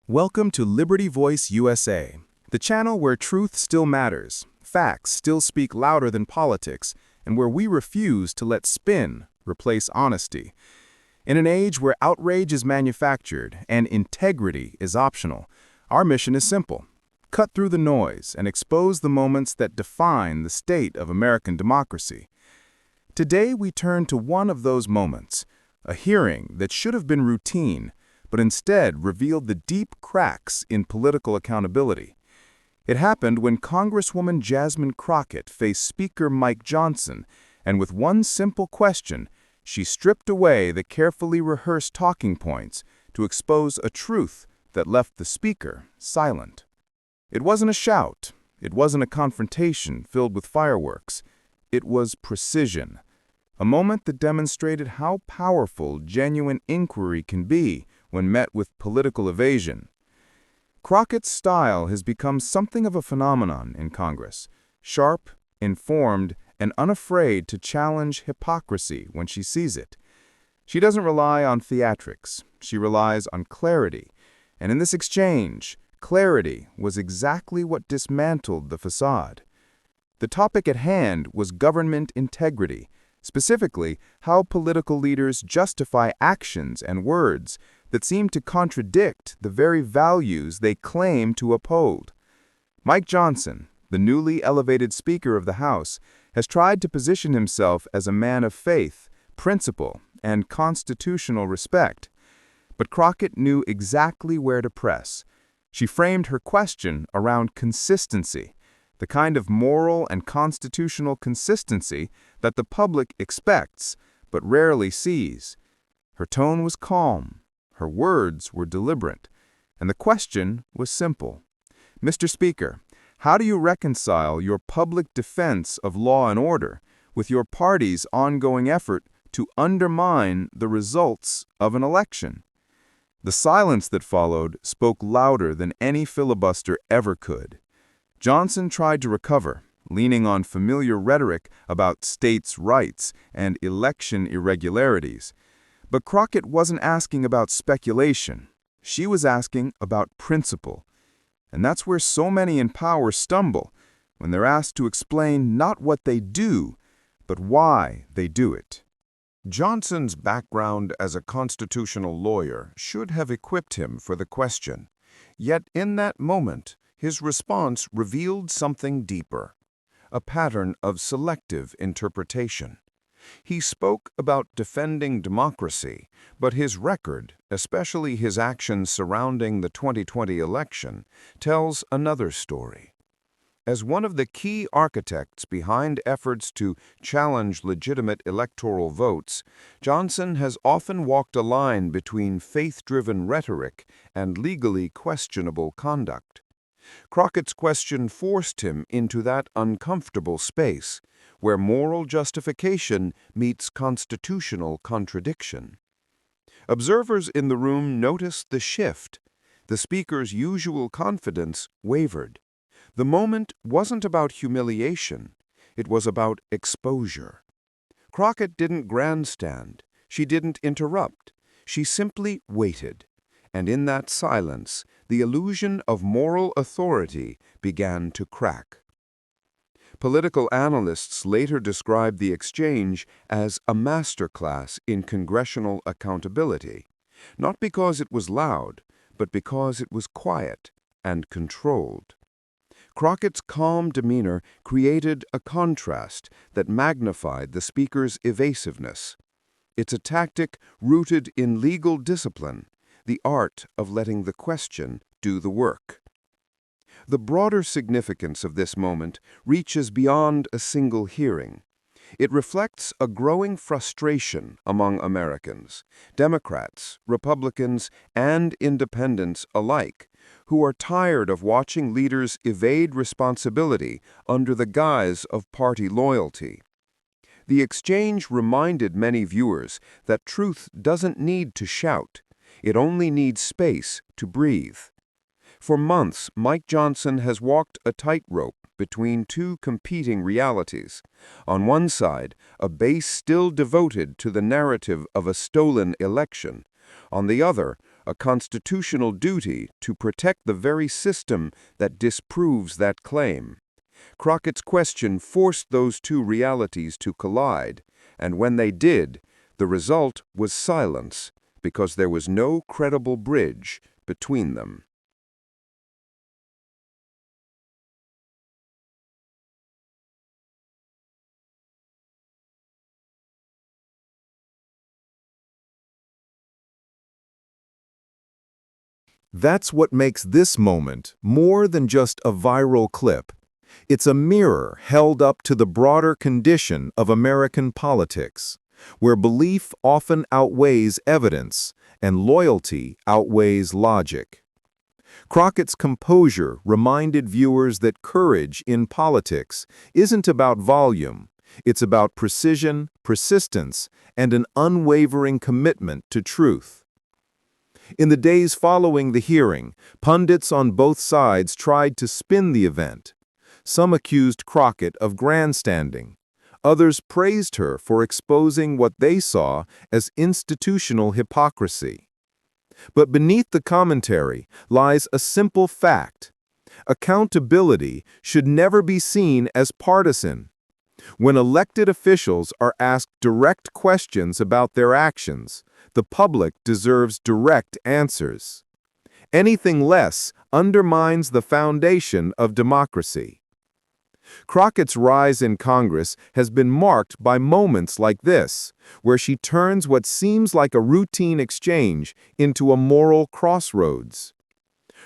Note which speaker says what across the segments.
Speaker 1: Welcome to Liberty Voice USA, the channel where truth still matters, facts still speak louder than politics, and where we refuse to let spin replace honesty. In an age where outrage is manufactured and integrity is optional, our mission is simple: cut through the noise and expose the moments that define the state of American democracy. Today we turn to one of those moments, a hearing that should have been routine, but instead revealed the deep cracks in political accountability. It happened when Congresswoman Jasmine Crockett faced Speaker Mike Johnson, and with one simple question, she stripped away the carefully rehearsed talking points to expose a truth that left the Speaker silent. It wasn't a shout. It wasn't a confrontation filled with fireworks. It was precision, a moment that demonstrated how powerful genuine inquiry can be when met with political evasion. Crockett's style has become something of a phenomenon in Congress, sharp, informed, and unafraid to challenge hypocrisy when she sees it. She doesn't rely on theatrics, she relies on clarity, and in this exchange, clarity was exactly what dismantled the facade. The topic at hand was government integrity, specifically how political leaders justify actions and words that seem to contradict the very values they claim to uphold. Mike Johnson, the newly elevated Speaker of the House, has tried to position himself as a man of faith, principle, and constitutional respect. But Crockett knew exactly where to press. She framed her question around consistency, the kind of moral and constitutional consistency that the public expects but rarely sees. Her tone was calm, her words were deliberate, and the question was simple. Mr. Speaker, how do you reconcile your public defense of law and order with your party's ongoing effort to undermine the results of an election? The silence that followed spoke louder than any filibuster ever could. Johnson tried to recover, leaning on familiar rhetoric about states' rights and election irregularities. But Crockett wasn't asking about speculation. She was asking about principle. And that's where so many in power stumble, when they're asked to explain not what they do, but why they do it.
Speaker 2: Johnson's background as a constitutional lawyer should have equipped him for the question. Yet in that moment, his response revealed something deeper, a pattern of selective interpretation. He spoke about defending democracy, but his record, especially his actions surrounding the 2020 election, tells another story. As one of the key architects behind efforts to challenge legitimate electoral votes, Johnson has often walked a line between faith-driven rhetoric and legally questionable conduct. Crockett's question forced him into that uncomfortable space, where moral justification meets constitutional contradiction. Observers in the room noticed the shift. The Speaker's usual confidence wavered. The moment wasn't about humiliation, it was about exposure. Crockett didn't grandstand, she didn't interrupt, she simply waited. And in that silence, the illusion of moral authority began to crack. Political analysts later described the exchange as a masterclass in congressional accountability, not because it was loud, but because it was quiet and controlled. Crockett's calm demeanor created a contrast that magnified the Speaker's evasiveness. It's a tactic rooted in legal discipline, the art of letting the question do the work. The broader significance of this moment reaches beyond a single hearing. It reflects a growing frustration among Americans, Democrats, Republicans, and independents alike, who are tired of watching leaders evade responsibility under the guise of party loyalty. The exchange reminded many viewers that truth doesn't need to shout. It only needs space to breathe. For months, Mike Johnson has walked a tightrope between two competing realities. On one side, a base still devoted to the narrative of a stolen election. On the other, a constitutional duty to protect the very system that disproves that claim. Crockett's question forced those two realities to collide, and when they did, the result was silence, because there was no credible bridge between them.
Speaker 1: That's what makes this moment more than just a viral clip. It's a mirror held up to the broader condition of American politics, where belief often outweighs evidence and loyalty outweighs logic. Crockett's composure reminded viewers that courage in politics isn't about volume, it's about precision, persistence, and an unwavering commitment to truth. In the days following the hearing, pundits on both sides tried to spin the event. Some accused Crockett of grandstanding. Others praised her for exposing what they saw as institutional hypocrisy. But beneath the commentary lies a simple fact. Accountability should never be seen as partisan. When elected officials are asked direct questions about their actions, the public deserves direct answers. Anything less undermines the foundation of democracy. Crockett's rise in Congress has been marked by moments like this, where she turns what seems like a routine exchange into a moral crossroads.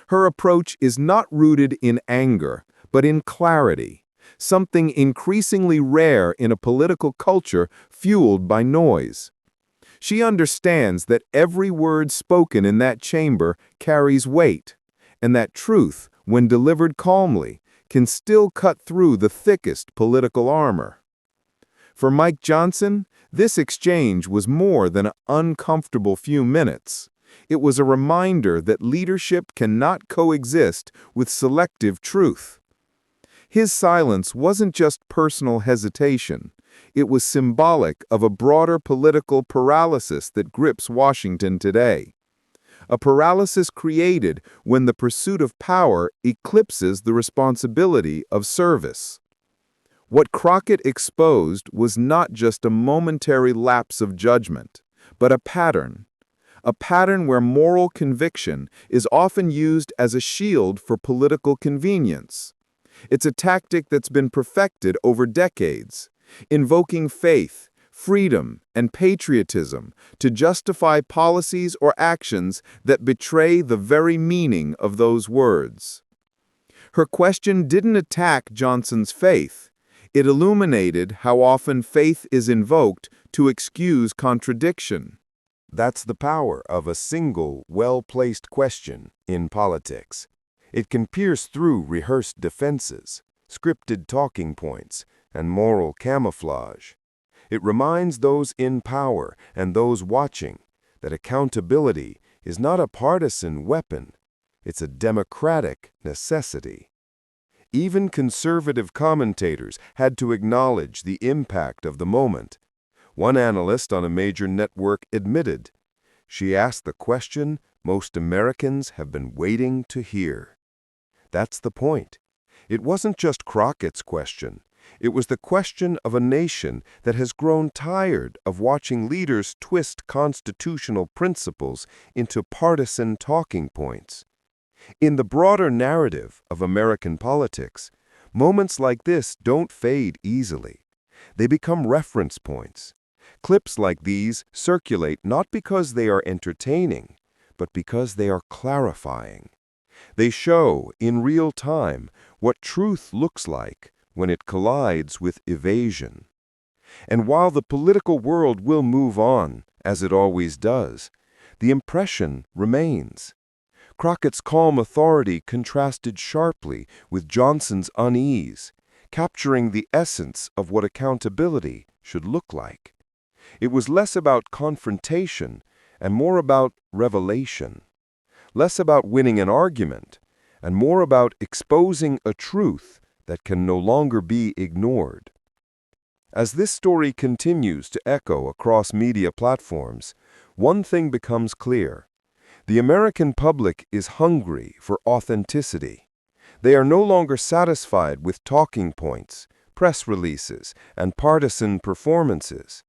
Speaker 1: Her approach is not rooted in anger, but in clarity, something increasingly rare in a political culture fueled by noise. She understands that every word spoken in that chamber carries weight, and that truth, when delivered calmly, can still cut through the thickest political armor. For Mike Johnson, this exchange was more than an uncomfortable few minutes. It was a reminder that leadership cannot coexist with selective truth. His silence wasn't just personal hesitation. It was symbolic of a broader political paralysis that grips Washington today. A paralysis created when the pursuit of power eclipses the responsibility of service. What Crockett exposed was not just a momentary lapse of judgment, but a pattern where moral conviction is often used as a shield for political convenience. It's a tactic that's been perfected over decades, invoking faith, freedom, and patriotism to justify policies or actions that betray the very meaning of those words. Her question didn't attack Johnson's faith. It illuminated how often faith is invoked to excuse contradiction.
Speaker 2: That's the power of a single, well-placed question in politics. It can pierce through rehearsed defenses, scripted talking points, and moral camouflage. It reminds those in power and those watching that accountability is not a partisan weapon, it's a democratic necessity. Even conservative commentators had to acknowledge the impact of the moment. One analyst on a major network admitted, "She asked the question most Americans have been waiting to hear." That's the point. It wasn't just Crockett's question. It was the question of a nation that has grown tired of watching leaders twist constitutional principles into partisan talking points. In the broader narrative of American politics, moments like this don't fade easily. They become reference points. Clips like these circulate not because they are entertaining, but because they are clarifying. They show, in real time, what truth looks like when it collides with evasion. And while the political world will move on, as it always does, the impression remains. Crockett's calm authority contrasted sharply with Johnson's unease, capturing the essence of what accountability should look like. It was less about confrontation and more about revelation. Less about winning an argument, and more about exposing a truth that can no longer be ignored. As this story continues to echo across media platforms, one thing becomes clear. The American public is hungry for authenticity. They are no longer satisfied with talking points, press releases, and partisan performances.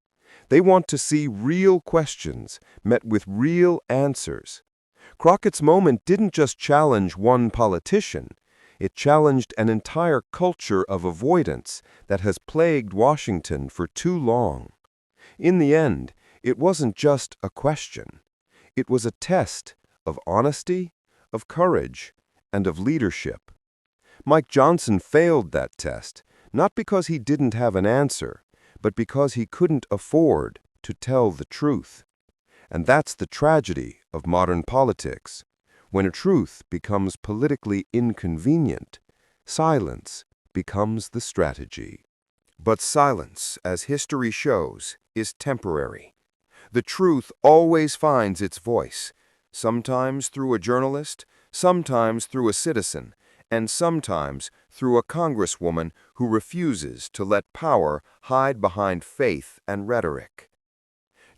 Speaker 2: They want to see real questions met with real answers. Crockett's moment didn't just challenge one politician. It challenged an entire culture of avoidance that has plagued Washington for too long. In the end, it wasn't just a question. It was a test of honesty, of courage, and of leadership. Mike Johnson failed that test, not because he didn't have an answer, but because he couldn't afford to tell the truth. And that's the tragedy of modern politics. When a truth becomes politically inconvenient, silence becomes the strategy. But silence, as history shows, is temporary. The truth always finds its voice, sometimes through a journalist, sometimes through a citizen, and sometimes through a congresswoman who refuses to let power hide behind faith and rhetoric.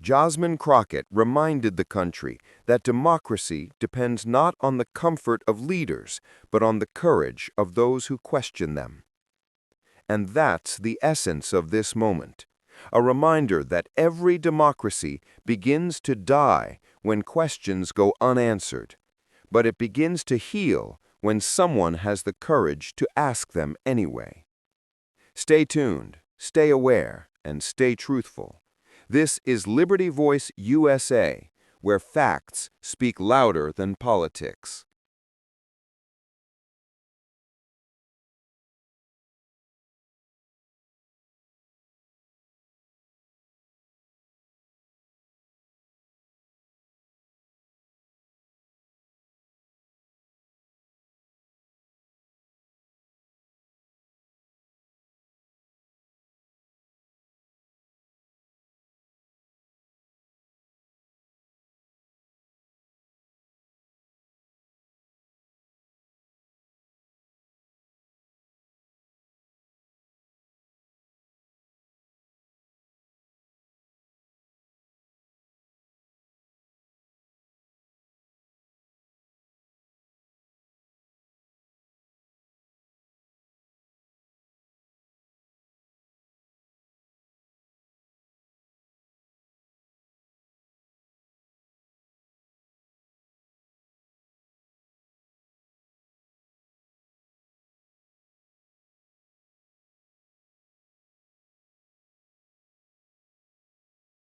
Speaker 2: Jasmine Crockett reminded the country that democracy depends not on the comfort of leaders, but on the courage of those who question them. And that's the essence of this moment, a reminder that every democracy begins to die when questions go unanswered, but it begins to heal when someone has the courage to ask them anyway. Stay tuned, stay aware, and stay truthful. This is Liberty Voice USA, where facts speak louder than politics.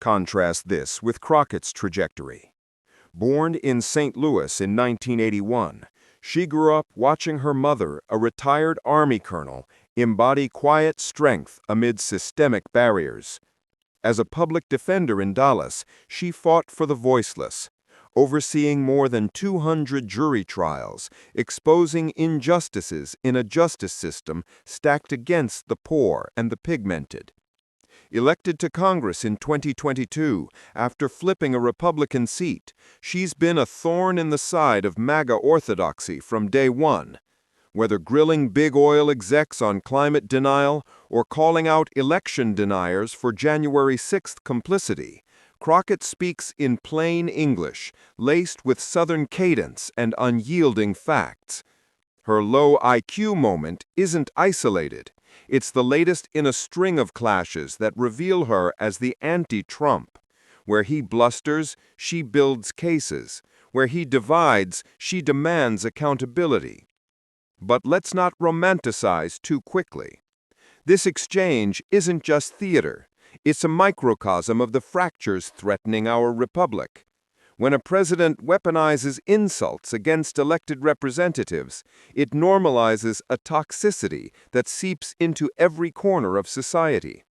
Speaker 2: Contrast this with Crockett's trajectory. Born in St. Louis in 1981, she grew up watching her mother, a retired Army colonel, embody quiet strength amid systemic barriers. As a public defender in Dallas, she fought for the voiceless, overseeing more than 200 jury trials, exposing injustices in a justice system stacked against the poor and the pigmented. Elected to Congress in 2022, after flipping a Republican seat, she's been a thorn in the side of MAGA orthodoxy from day one. Whether grilling big oil execs on climate denial or calling out election deniers for January 6th complicity, Crockett speaks in plain English, laced with Southern cadence and unyielding facts. Her low IQ moment isn't isolated. It's the latest in a string of clashes that reveal her as the anti-Trump. Where he blusters, she builds cases. Where he divides, she demands accountability. But let's not romanticize too quickly. This exchange isn't just theater. It's a microcosm of the fractures threatening our republic. When a president weaponizes insults against elected representatives, it normalizes a toxicity that seeps into every corner of society.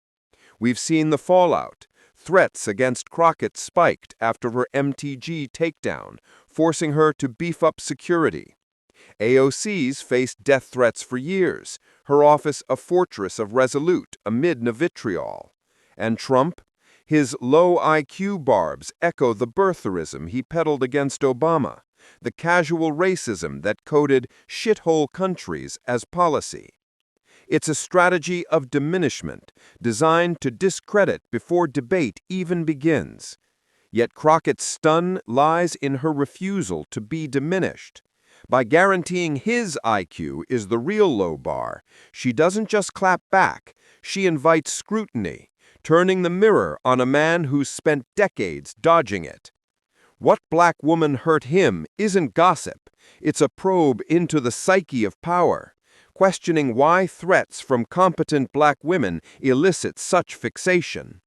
Speaker 2: We've seen the fallout. Threats against Crockett spiked after her MTG takedown, forcing her to beef up security. AOC's faced death threats for years, her office a fortress of resolute amid the vitriol. And Trump? His low IQ barbs echo the birtherism he peddled against Obama, the casual racism that coded shithole countries as policy. It's a strategy of diminishment designed to discredit before debate even begins. Yet Crockett's stun lies in her refusal to be diminished. By guaranteeing his IQ is the real low bar, she doesn't just clap back, she invites scrutiny, turning the mirror on a man who's spent decades dodging it. What black woman hurt him isn't gossip, it's a probe into the psyche of power, questioning why threats from competent black women elicit such fixation.